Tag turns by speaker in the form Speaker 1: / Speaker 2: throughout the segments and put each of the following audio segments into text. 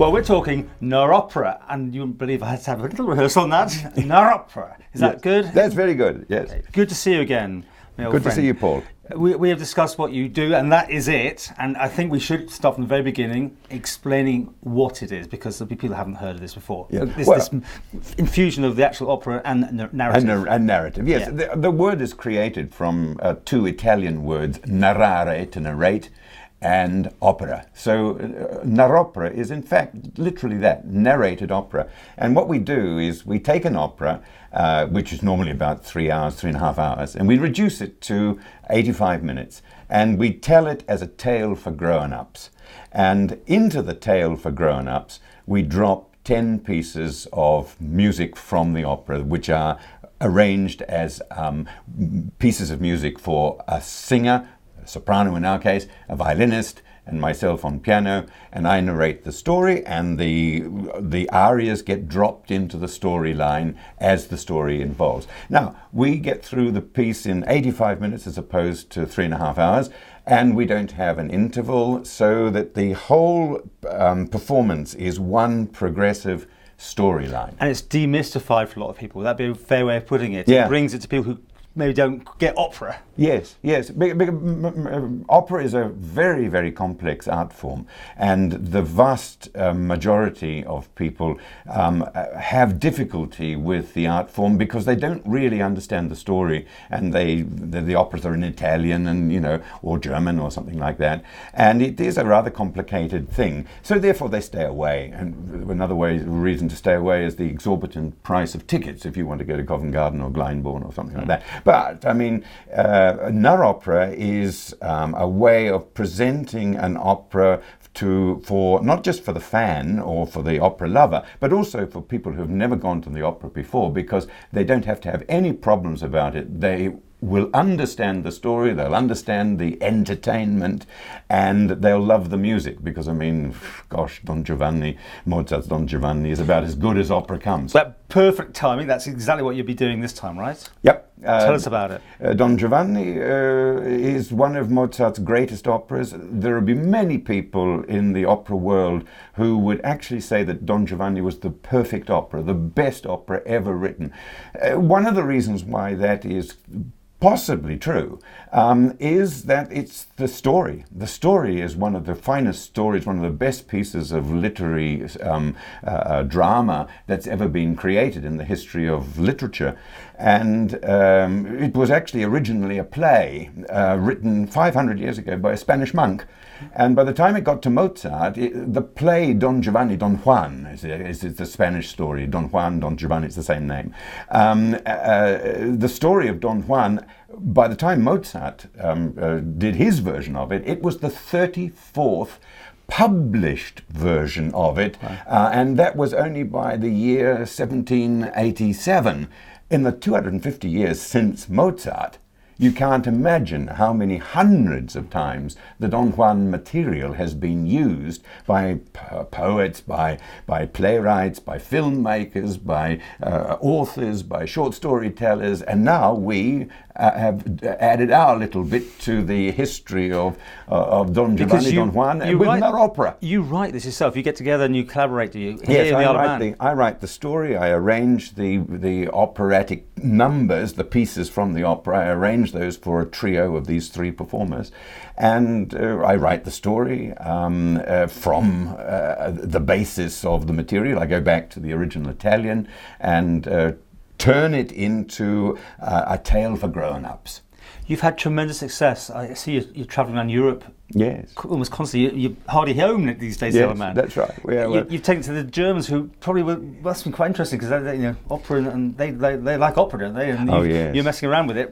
Speaker 1: Well, we're talking Narropera, and you wouldn't believe I had to have a little rehearsal on that. Narropera. Is that good?
Speaker 2: That's very good, yes.
Speaker 1: Okay. Good to see you again, my old
Speaker 2: Good
Speaker 1: friend.
Speaker 2: to see you, Paul.
Speaker 1: We have discussed what you do, and that is it. And I think we should start from the very beginning, explaining what it is, because there'll be people who haven't heard of this before. Yeah. This infusion of the actual opera and narrative.
Speaker 2: And narrative, yes.
Speaker 1: Yeah.
Speaker 2: The word is created from two Italian words, narrare, to narrate, and opera. So narropera is in fact literally that, narrated opera. And what we do is we take an opera, which is normally about 3 hours, 3.5 hours, and we reduce it to 85 minutes. And we tell it as a tale for grown-ups. And into the tale for grown-ups, we drop 10 pieces of music from the opera, which are arranged as pieces of music for a singer, a soprano in our case, a violinist, and myself on piano, and I narrate the story, and the arias get dropped into the storyline as the story evolves. Now, we get through the piece in 85 minutes as opposed to 3.5 hours, and we don't have an interval, so that the whole performance is one progressive storyline.
Speaker 1: And it's demystified for a lot of people. That'd be a fair way of putting it.
Speaker 2: Yeah.
Speaker 1: It brings it to people who maybe don't get opera.
Speaker 2: Yes. Opera is a very, very complex art form, and the vast majority of people have difficulty with the art form because they don't really understand the story, and the operas are in Italian and or German or something like that, and it is a rather complicated thing. So therefore they stay away. And another reason to stay away is the exorbitant price of tickets if you want to go to Covent Garden or Glyndebourne or something like that. But I mean, Narropera is a way of presenting an opera for not just for the fan or for the opera lover, but also for people who have never gone to the opera before, because they don't have to have any problems about it. They will understand the story, they'll understand the entertainment, and they'll love the music, because I mean, gosh, Mozart's Don Giovanni is about as good as opera comes.
Speaker 1: That perfect timing, that's exactly what you'll be doing this time, right?
Speaker 2: Yep.
Speaker 1: Tell us about it.
Speaker 2: Don Giovanni is one of Mozart's greatest operas. There will be many people in the opera world who would actually say that Don Giovanni was the perfect opera, the best opera ever written. One of the reasons why that is possibly true is that it's the story. The story is one of the finest stories, one of the best pieces of literary drama that's ever been created in the history of literature. And it was actually originally a play written 500 years ago by a Spanish monk. And by the time it got to Mozart, the play Don Giovanni, Don Juan, is the Spanish story. Don Juan, Don Giovanni, it's the same name. The story of Don Juan, by the time Mozart did his version of it, it was the 34th published version of it, and that was only by the year 1787. In the 250 years since Mozart, you can't imagine how many hundreds of times the Don Juan material has been used by poets, by playwrights, by filmmakers, by authors, by short storytellers, and now we have added our little bit to the history of Don Giovanni, Don Juan, with Narropera.
Speaker 1: You write this yourself. You get together and you collaborate, do you?
Speaker 2: Yes, I write the story. I arrange the operatic numbers, the pieces from the opera. I arrange those for a trio of these three performers, and I write the story from the basis of the material. I go back to the original Italian and turn it into a tale for grown-ups.
Speaker 1: You've had tremendous success. I see you're travelling around Europe.
Speaker 2: Yes.
Speaker 1: Almost constantly. You're hardly home these days,
Speaker 2: yes,
Speaker 1: Isle of Man.
Speaker 2: That's right.
Speaker 1: You've taken it to the Germans, who probably must have been quite interesting, because they opera, and they like opera, don't they? And
Speaker 2: yes.
Speaker 1: You're messing around with it.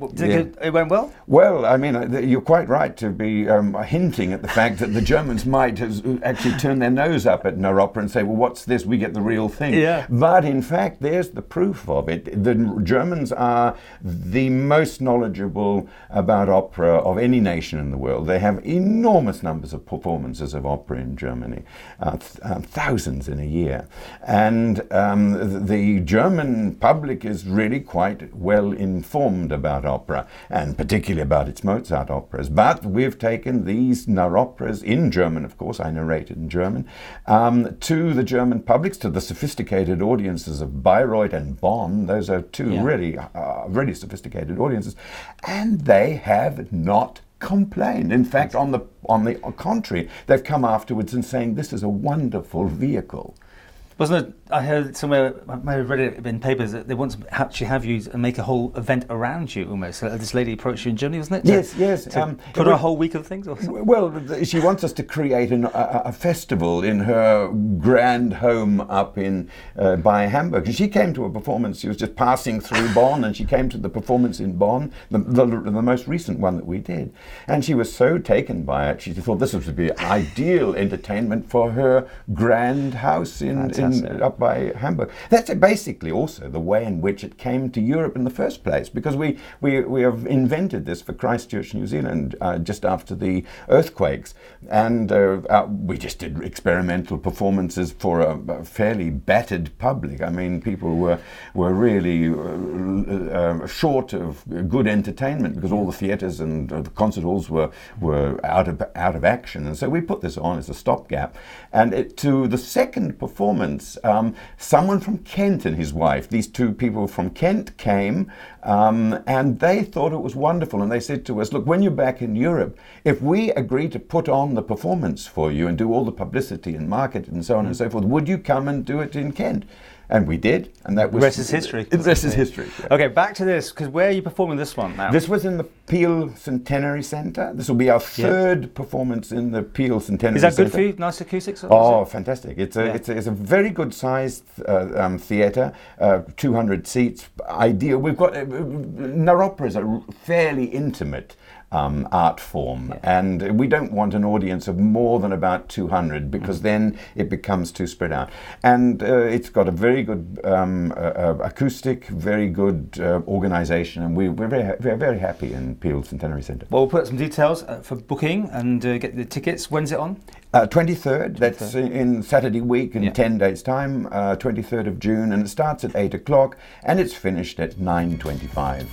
Speaker 1: It went well?
Speaker 2: Well, I mean, you're quite right to be hinting at the fact that the Germans might actually turn their nose up at Narropera and say, well, what's this? We get the real thing.
Speaker 1: Yeah.
Speaker 2: But in fact, there's the proof of it. The Germans are the most knowledgeable about opera of any nation in the world. They have enormous numbers of performances of opera in Germany, thousands in a year. And the German public is really quite well informed about opera, and particularly about its Mozart operas. But we've taken these Narroperas, in German of course, I narrated in German, to the German publics, to the sophisticated audiences of Bayreuth and Bonn. Those are two really sophisticated audiences, and they have not complained. In fact, on the contrary, they've come afterwards and saying this is a wonderful vehicle.
Speaker 1: Wasn't it? I heard somewhere, I may have read it in papers, that they want to actually have you and make a whole event around you almost. This lady approached you in Germany, wasn't it?
Speaker 2: Yes.
Speaker 1: Put on a whole week of things or something?
Speaker 2: Well, she wants us to create a festival in her grand home up by Hamburg. And she came to a performance, she was just passing through Bonn, and she came to the performance in Bonn, the most recent one that we did. And she was so taken by it, she thought this would be ideal entertainment for her grand house up by Hamburg. That's basically also the way in which it came to Europe in the first place, because we have invented this for Christchurch, New Zealand, just after the earthquakes, and we just did experimental performances for a fairly battered public. I mean, people were really short of good entertainment because all the theatres and the concert halls were out of action, and so we put this on as a stopgap. And to the second performance, someone from Kent and his wife, these two people from Kent came, and they thought it was wonderful, and they said to us, look, when you're back in Europe, if we agree to put on the performance for you and do all the publicity and market and so on and so forth, would you come and do it in Kent? And we did, and that was...
Speaker 1: The rest is history.
Speaker 2: The rest is history. Yeah.
Speaker 1: Okay, back to this, because where are you performing this one now?
Speaker 2: This was in the Peel Centenary Centre. This will be our third performance in the Peel Centenary Centre.
Speaker 1: Is that good for you? Nice acoustics?
Speaker 2: Oh, fantastic. It's a very good sized theatre, 200 seats, ideal. We've got... Narropera is a fairly intimate art form, and we don't want an audience of more than about 200 because then it becomes too spread out. And it's got a very good acoustic, very good organisation, and we're very happy in Peel Centenary Centre.
Speaker 1: Well, we'll put some details for booking and get the tickets. When's it on?
Speaker 2: 23rd, that's in Saturday week in 10 days' time, 23rd of June, and it starts at 8 o'clock and it's finished at 9:25.